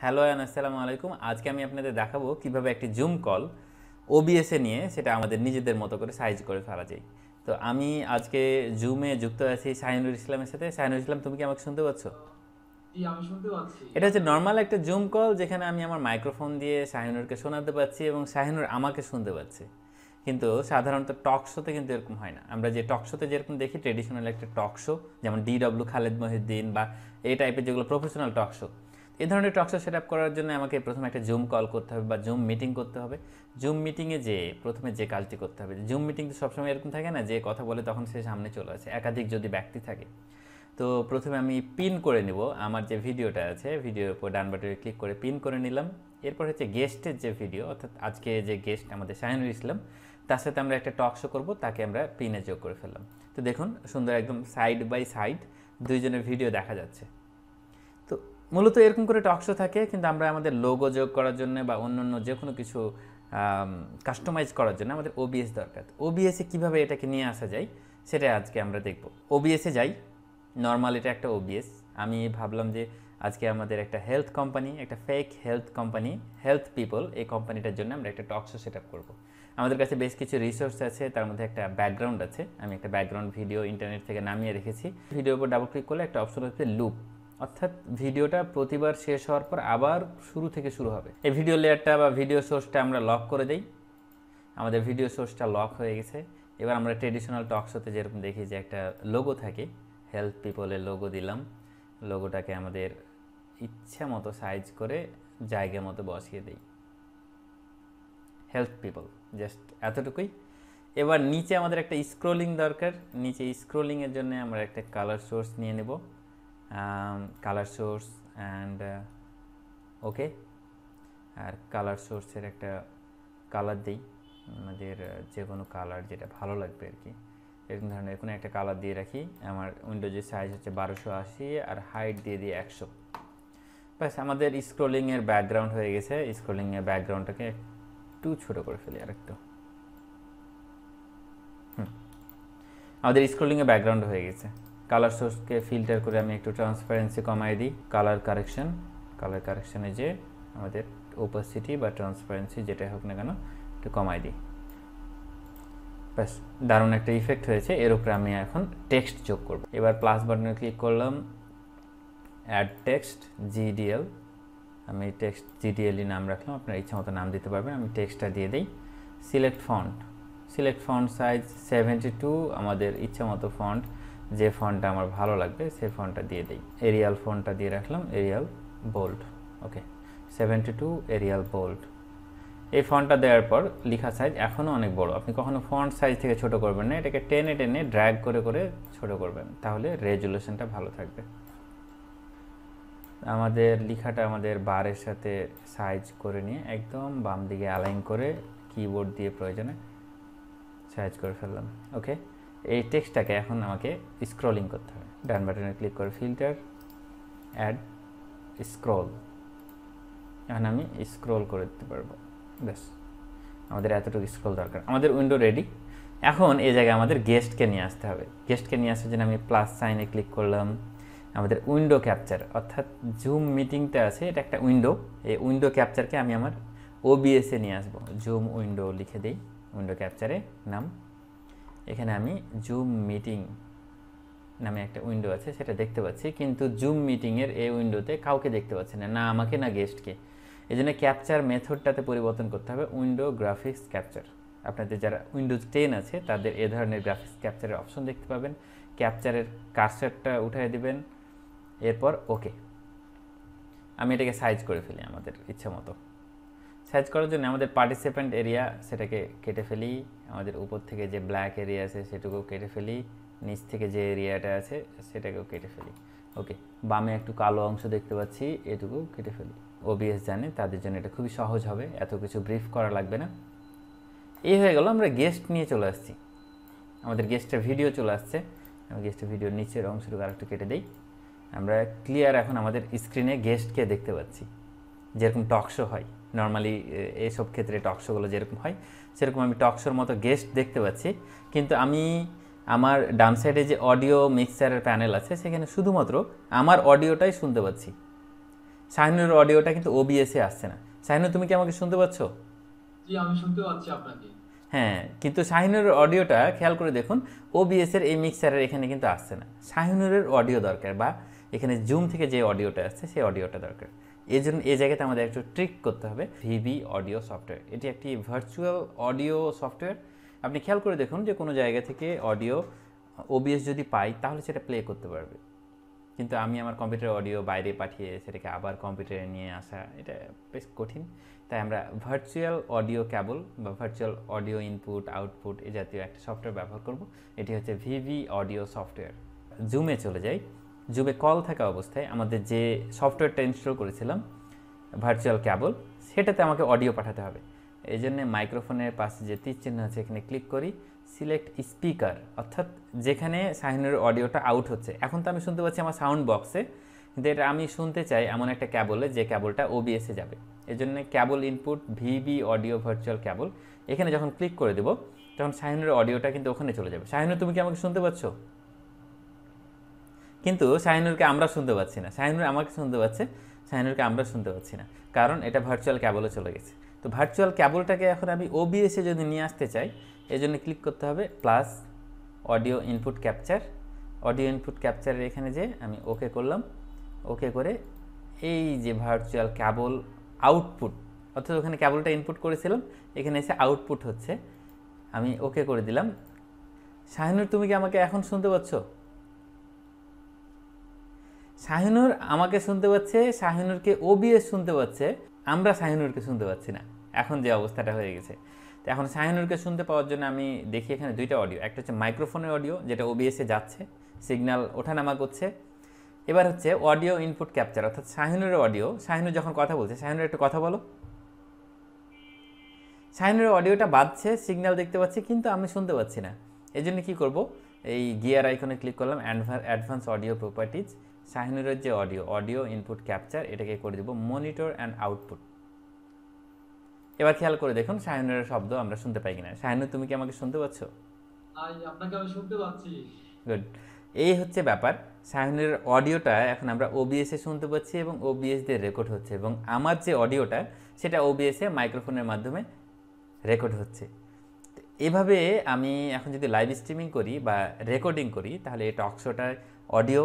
Hello and আসসালামু আলাইকুম। আজকে আমি আপনাদের দেখাবো কিভাবে একটি জুম কল ওবিএসে নিয়ে সেটা আমাদের নিজেদের মতো করে সাইজ করে ফেলা যায়। তো আমি আজকে জুমে যুক্ত আছি শাহিনুর ইসলামের সাথে। শাহিনুর ইসলাম, তুমি কি আমাকে শুনতে পাচ্ছ? জি, আমি শুনতে পাচ্ছি। এটা হচ্ছে আপনাকে নর্মাল একটা জুম কল, যেখানে আমি আমার মাইক্রোফোন দিয়ে শাহিনুরকে শোনাতে পাচ্ছি এবং শাহিনুর আমাকে শুনতে পাচ্ছে। কিন্তু সাধারণত টক শোতে কিন্তু এরকম হয় না। আমরা যে টক শোতে যেরকম দেখি ট্রেডিশনাল একটা টক শো, যেমন DW খালেদ মহিউদ্দিন বা এই টাইপের যেগুলো প্রফেশনাল টক শো, এই ধরনের টক শো সেট আপ করার জন্য আমাকে প্রথমে একটা জুম কল করতে হবে বা জুম মিটিং করতে হবে। জুম মিটিংয়ে যে প্রথমে যে কাজটি করতে হবে, জুম মিটিং তো সবসময় এরকম থাকে না যে কথা বলে তখন সে সামনে চলে আসে, একাধিক যদি ব্যক্তি থাকে। তো প্রথমে আমি পিন করে নিব আমার যে ভিডিওটা আছে, ভিডিওর উপর ডান বাটনে ক্লিক করে পিন করে নিলাম। এরপর হচ্ছে গেস্টের যে ভিডিও, অর্থাৎ আজকে যে গেস্ট আমাদের শাহিনুর ইসলাম, তার সাথে আমরা একটা টক শো করবো, তাকে আমরা পিনে যোগ করে ফেললাম। তো দেখুন সুন্দর একদম সাইড বাই সাইড দুইজনের ভিডিও দেখা যাচ্ছে। তো মূলত এরকম করে টক শো থাকে, কিন্তু আমরা আমাদের লোগো যোগ করার জন্য বা অন্য যে কোনো কিছু কাস্টমাইজ করার জন্য আমাদের ওবিএস দরকার। ওবিএসে কীভাবে এটাকে নিয়ে আসা যায় সেটা আজকে আমরা দেখব। ওবিএসে যাই, নর্মাল এটা একটা ওবিএস। আমি ভাবলাম যে আজকে আমাদের একটা হেলথ কোম্পানি, একটা fake health company, health people, এই কোম্পানিটার জন্য আমরা একটা টক শো সেট আপ করবো। আমাদের কাছে বেশ কিছু রিসোর্স আছে, তার মধ্যে একটা ব্যাকগ্রাউন্ড আছে। আমি একটা ব্যাকগ্রাউন্ড ভিডিও ইন্টারনেট থেকে নামিয়ে রেখেছি। ভিডিওর উপর ডাবল ক্লিক করলে একটা অপশন হচ্ছে লুপ, অর্থাৎ ভিডিওটা প্রতিবার শেষ হওয়ার পর আবার শুরু থেকে শুরু হবে। এই ভিডিও লেয়ারটা বা ভিডিও সোর্সটা আমরা লক করে দেই। আমাদের ভিডিও সোর্সটা লক হয়ে গেছে। এবার আমরা ট্রেডিশনাল টক শোতে যেরকম দেখি যে একটা লোগো থাকে, হেলথ পিপলের লোগো দিলাম। লোগোটাকে আমাদের ইচ্ছা মতো সাইজ করে জায়গা মতো বসিয়ে দিই, হেলথ পিপল, জাস্ট এতটুকুই। এবার নিচে আমাদের একটা স্ক্রোলিং দরকার। নিচে স্ক্রোলিংয়ের জন্য আমরা একটা কালার সোর্স নিয়ে নেব, কালার সোর্স অ্যান্ড ওকে। আর কালার সোর্সের একটা কালার দিই, আমাদের যে কোনো কালার যেটা ভালো লাগবে আর কি, এরকম ধরনের কোনো একটা কালার দিয়ে রাখি। আমার উইন্ডোজের সাইজ হচ্ছে 1280 আর হাইট দিয়ে দিই 100। ব্যাস, আমাদের স্ক্রোলিংয়ের ব্যাকগ্রাউন্ড হয়ে গেছে। স্ক্রোলিংয়ের ব্যাকগ্রাউন্ডটাকে একটু ছোটো করে ফেলি আর একটু। আমাদের স্ক্রোলিংয়ের ব্যাকগ্রাউন্ড হয়ে গেছে। কালার সোর্সকে ফিল্টার করে আমি একটু ট্রান্সপারেন্সি কমাই দিই। কালার কারেকশানে যে আমাদের ওপাসিটি বা ট্রান্সপারেন্সি যেটাই হোক না কেন একটু কমাই দিই। ব্যাস, দারুণ একটা ইফেক্ট হয়েছে। এর উপরে আমি এখন টেক্সট যোগ করব। এবার প্লাস বাটনে ক্লিক করলাম, অ্যাড টেক্সট জিডিএল। আমি টেক্সট জিডিএলই নাম রাখলাম, আপনার ইচ্ছা মতো নাম দিতে পারবেন। আমি টেক্সটটা দিয়ে দিই। সিলেক্ট ফন্ট সাইজ 72, আমাদের ইচ্ছা মতো ফন্ট, যে ফন্টটা আমার ভালো লাগবে সেই ফন্টটা দিয়ে দিই। এরিয়াল ফন্টটা দিয়ে রাখলাম, এরিয়াল বোল্ড। ওকে, 72 এরিয়াল বোল্ড। এই ফন্টটা দেওয়ার পর লেখা সাইজ এখনও অনেক বড়। আপনি কখনো ফন্ট সাইজ থেকে ছোট করবেন না, এটাকে টেনে টেনে ড্র্যাগ করে করে ছোট করবেন, তাহলে রেজুলেশনটা ভালো থাকবে। আমাদের লেখাটা আমাদের বারের সাথে সাইজ করে নিয়ে একদম বাম দিকে অ্যালাইন করে কিবোর্ড দিয়ে প্রয়োজনে সাইজ করে ফেললাম। ওকে, এই টেক্সটটাকে এখন আমাকে স্ক্রলিং করতে হবে। ডান বাটনে ক্লিক করে ফিল্টার, অ্যাড স্ক্রল। এখন আমি স্ক্রল করে দিতে পারবো। ব্যাস, আমাদের এতটুকু স্ক্রল দরকার। আমাদের উইন্ডো রেডি। এখন এই জায়গায় আমাদের গেস্টকে নিয়ে আসতে হবে। গেস্টকে নিয়ে আসার জন্য আমি প্লাস সাইনে ক্লিক করলাম। আমাদের উইন্ডো ক্যাপচার, অর্থাৎ জুম মিটিংটা আছে, এটা একটা উইন্ডো। এই উইন্ডো ক্যাপচারকে আমি আমার ওবিএসে নিয়ে আসবো। জুম উইন্ডো লিখে দিই, উইন্ডো ক্যাপচারে নাম। এখানে আমি জুম মিটিং নামে একটা উইন্ডো আছে, সেটা দেখতে পাচ্ছি, কিন্তু জুম মিটিংয়ের এই উইন্ডোতে কাউকে দেখতে পাচ্ছি না, না আমাকে না গেস্টকে। এই জন্য ক্যাপচার মেথডটাতে পরিবর্তন করতে হবে, উইন্ডো গ্রাফিক্স ক্যাপচার। আপনাদের যারা উইন্ডোজ 10 আছে তাদের এ ধরনের গ্রাফিক্স ক্যাপচারের অপশন দেখতে পাবেন। ক্যাপচারের কার্সারটা উঠিয়ে দিবেন, এরপর ওকে। আমি এটাকে সাইজ করে ফেলি আমাদের ইচ্ছা মতো। সাইজ করার জন্য আমাদের পার্টিসিপেন্ট এরিয়া সেটাকে কেটে ফেলি, আমাদের উপর থেকে যে ব্ল্যাক এরিয়া আছে সেটুকুও কেটে ফেলি, নিচ থেকে যে এরিয়াটা আছে সেটাকেও কেটে ফেলি। ওকে, বামে একটু কালো অংশ দেখতে পাচ্ছি, এটুকু কেটে ফেলি। ওবিএস জানে তাদের জন্য এটা খুবই সহজ হবে, এত কিছু ব্রিফ করা লাগবে না। এই হয়ে গেল, আমরা গেস্ট নিয়ে চলে আসছি। আমাদের গেস্টের ভিডিও চলে আসছে। আমি গেস্টের ভিডিওর নিচের অংশটুকু আরেকটু কেটে দিই। আমরা ক্লিয়ার এখন আমাদের স্ক্রিনে গেস্টকে দেখতে পাচ্ছি, যেরকম টক শো হয় নর্মালি। এইসব ক্ষেত্রে টক শোগুলো যেরকম হয় সেরকম আমি টক শোর মতো গেস্ট দেখতে পাচ্ছি। কিন্তু আমি আমার ডান সাইডে যে অডিও মিক্সারের প্যানেল আছে সেখানে শুধুমাত্র আমার অডিওটাই শুনতে পাচ্ছি। শাহিনুরের অডিওটা কিন্তু ওবিএসে আসছে না। শাহিনুর, তুমি কি আমাকে শুনতে পাচ্ছ? জি, আমি শুনতে পাচ্ছি আপনাকে। হ্যাঁ, কিন্তু শাহিনুরের অডিওটা খেয়াল করে দেখুন, ওবিএস এর এই মিক্সারের এখানে কিন্তু আসছে না। শাহিনুরের অডিও দরকার, বা এখানে জুম থেকে যে অডিওটা আসছে সেই অডিওটা দরকার। এই জন্য এই জায়গাতে আমাদের একটু ট্রিক করতে হবে। ভিভি অডিও সফটওয়্যার, এটি একটি ভার্চুয়াল অডিও সফটওয়্যার। আপনি খেয়াল করে দেখুন যে কোনো জায়গা থেকে অডিও ওবিএস যদি পাই তাহলে সেটা প্লে করতে পারবে। কিন্তু আমি আমার কম্পিউটার অডিও বাইরে পাঠিয়ে সেটাকে আবার কম্পিউটারে নিয়ে আসা, এটা বেশ কঠিন। তাই আমরা ভার্চুয়াল অডিও ক্যাবল বা ভার্চুয়াল অডিও ইনপুট আউটপুট এই জাতীয় একটা সফটওয়্যার ব্যবহার করব। এটি হচ্ছে ভিভি অডিও সফটওয়্যার। জুমে চলে যাই। জুমে কল থাকা অবস্থায় আমাদের যে সফটওয়্যারটা ইনস্টল করেছিলাম ভার্চুয়াল ক্যাবল, সেটাতে আমাকে অডিও পাঠাতে হবে। এই জন্যে মাইক্রোফোনের পাশে যে তীর চিহ্ন আছে এখানে ক্লিক করি, সিলেক্ট স্পিকার, অর্থাৎ যেখানে শাহিনুর অডিওটা আউট হচ্ছে। এখন তো আমি শুনতে পাচ্ছি আমার সাউন্ড বক্সে, কিন্তু এটা আমি শুনতে চাই এমন একটা ক্যাবলে যে ক্যাবলটা ওবিএসে যাবে। এই জন্য cable input VB audio virtual cable, এখানে যখন ক্লিক করে দেবো তখন শাহিনুরের অডিওটা কিন্তু ওখানে চলে যাবে। শাহিনুর, তুমি কি আমাকে শুনতে পাচ্ছ? কিন্তু শাহিনুরকে আমরা শুনতে পাচ্ছি না। শাহিনুর আমাকে শুনতে পাচ্ছে, শাহিনুরকে আমরা শুনতে পাচ্ছি না, কারণ এটা ভার্চুয়াল ক্যাবলে চলে গেছে। তো ভার্চুয়াল ক্যাবলটাকে এখন আমি ওবিএসে যদি নিয়ে আসতে চাই, এই জন্য ক্লিক করতে হবে plus audio input capture. Audio input ক্যাপচারের এখানে যে আমি ওকে করলাম, ওকে করে এই যে ভার্চুয়াল ক্যাবল আউটপুট, অর্থাৎ ওখানে ক্যাবলটা ইনপুট করেছিলাম, এখানে এসে আউটপুট হচ্ছে, আমি ওকে করে দিলাম। শাহিনুর, তুমি কি আমাকে এখন শুনতে পাচ্ছ? শাহিনুর আমাকে শুনতে পাচ্ছে, শাহিনুরকে ওবিএস শুনতে পাচ্ছে, আমরা শাহিনুরকে শুনতে পাচ্ছি না। এখন যে অবস্থাটা হয়ে গেছে, তো এখন শাহিনুরকে শুনতে পাওয়ার জন্য আমি দেখি এখানে দুইটা অডিও, একটা হচ্ছে মাইক্রোফোনের অডিও যেটা ওবিএসে যাচ্ছে, সিগন্যাল ওঠানামা করছে। এবার হচ্ছে অডিও ইনপুট ক্যাপচার, অর্থাৎ শাহিনুরের অডিও। শাহিনুর যখন কথা বলছে, শাহিনুর একটু কথা বলো। শাহিনুরের অডিওটা বাজছে, সিগন্যাল দেখতে পাচ্ছি, কিন্তু আমি শুনতে পাচ্ছি না। এই জন্য কী করবো, এই গিয়ার আইকনে ক্লিক করলাম, অ্যাডভান্স অডিও প্রপার্টিজ, শাহিনুরের যে অডিও ইনপুট ক্যাপচার, এটাকে করে দেবো মনিটর অ্যান্ড আউটপুট। এবার খেয়াল করে দেখুন শাহিনুরের শব্দ আমরা শুনতে পাই কিনা। শাহিনুর, তুমি কি আমাকে শুনতে পাচ্ছ? আপনাকে আমি শুনতে পাচ্ছি। গুড। এই হচ্ছে ব্যাপার। শাহিনুরের অডিওটা এখন আমরা ওবিএসে শুনতে পাচ্ছি এবং ওবিএস দিয়ে রেকর্ড হচ্ছে, এবং আমার যে অডিওটা সেটা ওবিএসে মাইক্রোফোনের মাধ্যমে রেকর্ড হচ্ছে। এভাবে আমি এখন যদি লাইভ স্ট্রিমিং করি বা রেকর্ডিং করি, তাহলে এই টক শোটার অডিও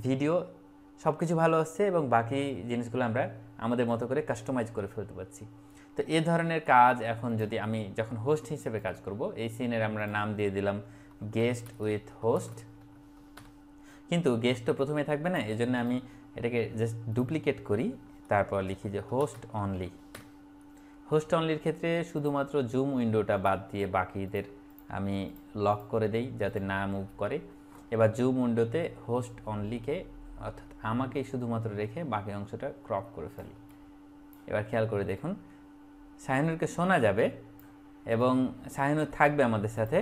ভিডিও সব কিছু ভালো আসছে, এবং বাকি জিনিসগুলো আমরা আমাদের মতো করে কাস্টমাইজ করে ফেলতে পারছি। তো এ ধরনের কাজ এখন যদি আমি যখন হোস্ট হিসেবে কাজ করব, এই সিনের আমরা নাম দিয়ে দিলাম গেস্ট উইথ হোস্ট। কিন্তু গেস্ট তো প্রথমে থাকবে না, এই জন্য আমি এটাকে জাস্ট ডুপ্লিকেট করি, তারপর লিখি যে হোস্ট অনলি। হোস্ট অনলির ক্ষেত্রে শুধুমাত্র জুম উইন্ডোটা বাদ দিয়ে বাকিদের আমি লক করে দেই যাতে না মুভ করে। এবার জুম উইন্ডোতে হোস্ট অনলিকে, অর্থাৎ আমাকেই শুধুমাত্র রেখে বাকি অংশটা ক্রপ করে ফেলি। এবার খেয়াল করে দেখুন শাহিনুরকে শোনা যাবে এবং শাহিনুর থাকবে আমাদের সাথে,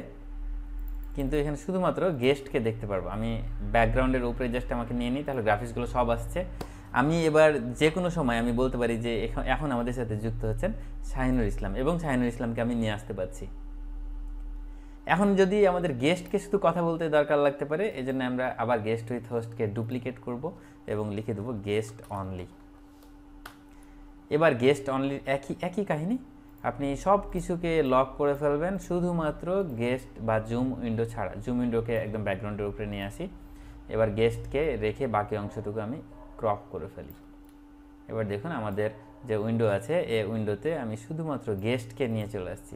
কিন্তু এখানে শুধুমাত্র গেস্টকে দেখতে পারবো। আমি ব্যাকগ্রাউন্ডের উপরে জাস্ট আমাকে নিয়ে নিই, তাহলে গ্রাফিক্সগুলো সব আসছে। আমি এবার যে কোনো সময় আমি বলতে পারি যে এখন আমাদের সাথে যুক্ত হচ্ছেন শাহিনুর ইসলাম, এবং শাহিনুর ইসলামকে আমি নিয়ে আসতে পারছি। এখন যদি আমাদের গেস্টকে শুধু কথা বলতে দরকার লাগতে পারে, এই জন্য আমরা আবার গেস্ট উইথ হোস্টকে ডুপ্লিকেট করব এবং লিখে দেবো গেস্ট অনলি। এবার গেস্ট অনলির একই কাহিনী, আপনি সব কিছুকে লক করে ফেলবেন, শুধুমাত্র গেস্ট বা জুম উইন্ডো ছাড়া। জুম উইন্ডোকে একদম ব্যাকগ্রাউন্ডের উপরে নিয়ে আসি, এবার গেস্টকে রেখে বাকি অংশটুকু আমি ক্রপ করে ফেলি। এবার দেখুন আমাদের যে উইন্ডো আছে, এই উইন্ডোতে আমি শুধুমাত্র গেস্টকে নিয়ে চলে আসছি।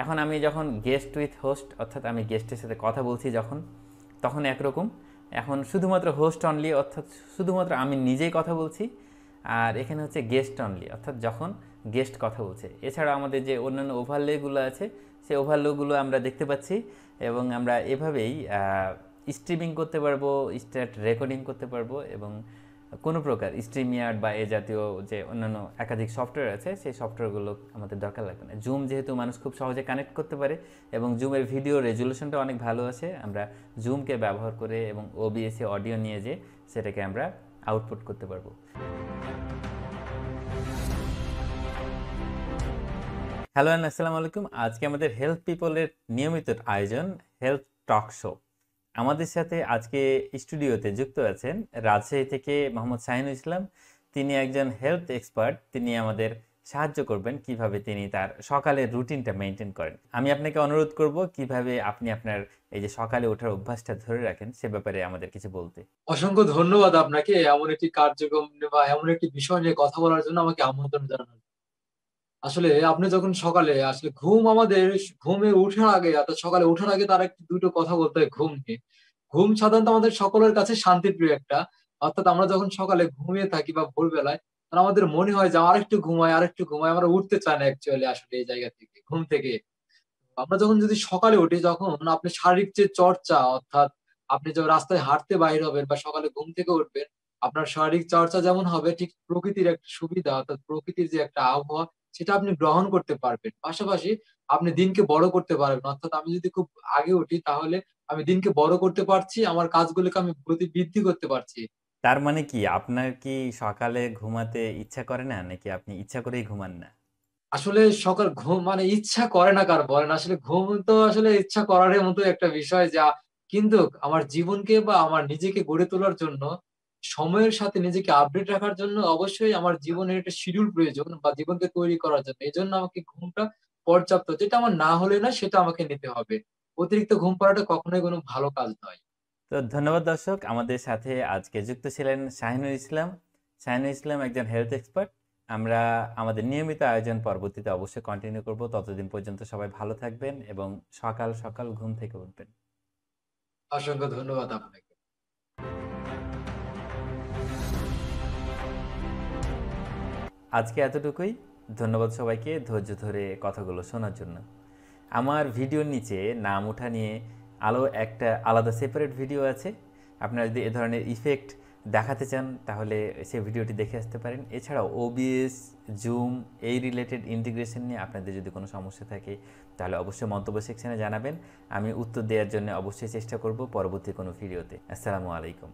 এখন আমি যখন গেস্ট উইথ হোস্ট, অর্থাৎ আমি গেস্টের সাথে কথা বলছি তখন একরকম। এখন শুধুমাত্র হোস্ট অনলি, অর্থাৎ শুধুমাত্র আমি নিজেই কথা বলছি। আর এখানে হচ্ছে গেস্ট অনলি, অর্থাৎ যখন গেস্ট কথা বলছে। এছাড়া আমাদের যে অন্যান্য ওভারলেগুলো আছে, সেই ওভারলেগুলো আমরা দেখতে পাচ্ছি, এবং আমরা এভাবেই স্ট্রিমিং করতে পারবো, স্ট্যাট রেকর্ডিং করতে পারবো, এবং কোনো প্রকার স্ট্রিমইয়ার্ড বা এ জাতীয় যে অন্যান্য একাধিক সফটওয়্যার আছে সেই সফটওয়্যারগুলো আমাদের দরকার লাগবে না। জুম যেহেতু মানুষ খুব সহজে কানেক্ট করতে পারে এবং জুমের ভিডিও রেজুলেশনটা অনেক ভালো আছে, আমরা জুমকে ব্যবহার করে এবং ওবিএসে অডিও নিয়ে যে সেটাকে আমরা আউটপুট করতে পারবো। হ্যালো অ্যান্ড আসসালামু আলাইকুম। আজকে আমাদের হেলথ পিপলের নিয়মিত আয়োজন হেলথ টক শো। আমাদের সাথে আজকে স্টুডিওতে যুক্ত আছেন রাজশাহী থেকে মোহাম্মদ শাহিনুর ইসলাম। তিনি একজন হেলথ এক্সপার্ট। তিনি আমাদের সাহায্য করবেন কিভাবে তিনি তার সকালের রুটিনটা মেনটেন করেন। আমি আপনাকে অনুরোধ করব কিভাবে আপনি আপনার এই যে সকালে ওঠার অভ্যাসটা ধরে রাখেন সে ব্যাপারে আমাদের কিছু বলতে। অসংখ্য ধন্যবাদ আপনাকে এমন একটি কার্যক্রম বা এমন একটি বিষয় নিয়ে কথা বলার জন্য আমাকে আমন্ত্রণ জানানোর। আসলে আপনি যখন সকালে আসলে ঘুমে ওঠার আগে অর্থাৎ সকালে ওঠার আগে তার একটু দুটো কথা বলতে হয় ঘুম নিয়ে। ঘুম সাধারণত আমাদের সকলের কাছে শান্তিপ্রিয় একটা। অর্থাৎ আমরা যখন সকালে ঘুমিয়ে থাকি বা ভোরবেলায় তখন আমাদের মনে হয় যে আরেকটু ঘুমাই। আমরা উঠতে চাই না অ্যাকচুয়ালি আসলে এই জায়গা থেকে, ঘুম থেকে। আমরা যখন যদি সকালে উঠি তখন আপনি শারীরিক যে চর্চা অর্থাৎ আপনি যখন রাস্তায় হাঁটতে বাইর হবেন বা সকালে ঘুম থেকে উঠবেন, আপনার শারীরিক চর্চা যেমন হবে ঠিক প্রকৃতির একটা সুবিধা অর্থাৎ প্রকৃতির যে একটা আবহাওয়া সেটা আপনি গ্রহণ করতে পারবেন। পাশাপাশি আপনি দিনকে বড় করতে পারবেন। অর্থাৎ আমি যদি খুব আগে উঠি তাহলে আমি দিনকে বড় করতে পারছি, আমার কাজগুলোকে আমি গতি বৃদ্ধি করতে পারছি। তার মানে কি আপনার কি সকালে ঘুমাতে ইচ্ছা করে না, নাকি আপনি ইচ্ছা করেই ঘুমান না? আসলে সকাল ঘুম মানে ইচ্ছা করে না কার বলেন। আসলে ঘুম তো আসলে ইচ্ছা করারই মতো একটা বিষয় যা কিন্তু আমার জীবনকে বা আমার নিজেকে গড়ে তোলার জন্য সময়ের সাথে নিজেকে আপডেট রাখার জন্য অবশ্যই আমার জীবনের একটা শিডিউল প্রয়োজন বা জীবনকে তৈরি করার জন্য। এজন্য আমাকে ঘুমটা পর্যাপ্ত যেটা আমার না হলে না সেটা আমাকে নিতে হবে। অতিরিক্ত ঘুম পাড়াটা কখনোই কোনো ভালো কাজ নয়। তো ধন্যবাদ দর্শক, আমাদের সাথে আজকে যুক্ত ছিলেন শাহিনুর ইসলাম। শাহিনুর ইসলাম একজন হেলথ এক্সপার্ট। আমরা আমাদের নিয়মিত আয়োজন পরবর্তীতে অবশ্যই কন্টিনিউ করব। ততদিন পর্যন্ত সবাই ভালো থাকবেন এবং সকাল সকাল ঘুম থেকে উঠবেন। অসংখ্য ধন্যবাদ আপনাকে। আজকে এতটুকুই। ধন্যবাদ সবাইকে ধৈর্য ধরে কথাগুলো শোনার জন্য। আমার ভিডিওর নিচে নাম ওঠা নিয়ে একটা আলাদা সেপারেট ভিডিও আছে। আপনারা যদি এ ধরনের ইফেক্ট দেখাতে চান তাহলে সেই ভিডিওটি দেখে আসতে পারেন। এছাড়াও ওবিএস, জুম এই রিলেটেড ইন্টিগ্রেশন নিয়ে আপনাদের যদি কোনো সমস্যা থাকে তাহলে অবশ্যই মন্তব্য সেকশনে জানাবেন। আমি উত্তর দেওয়ার জন্য অবশ্যই চেষ্টা করব পরবর্তী কোনো ভিডিওতে। আসসালামু আলাইকুম।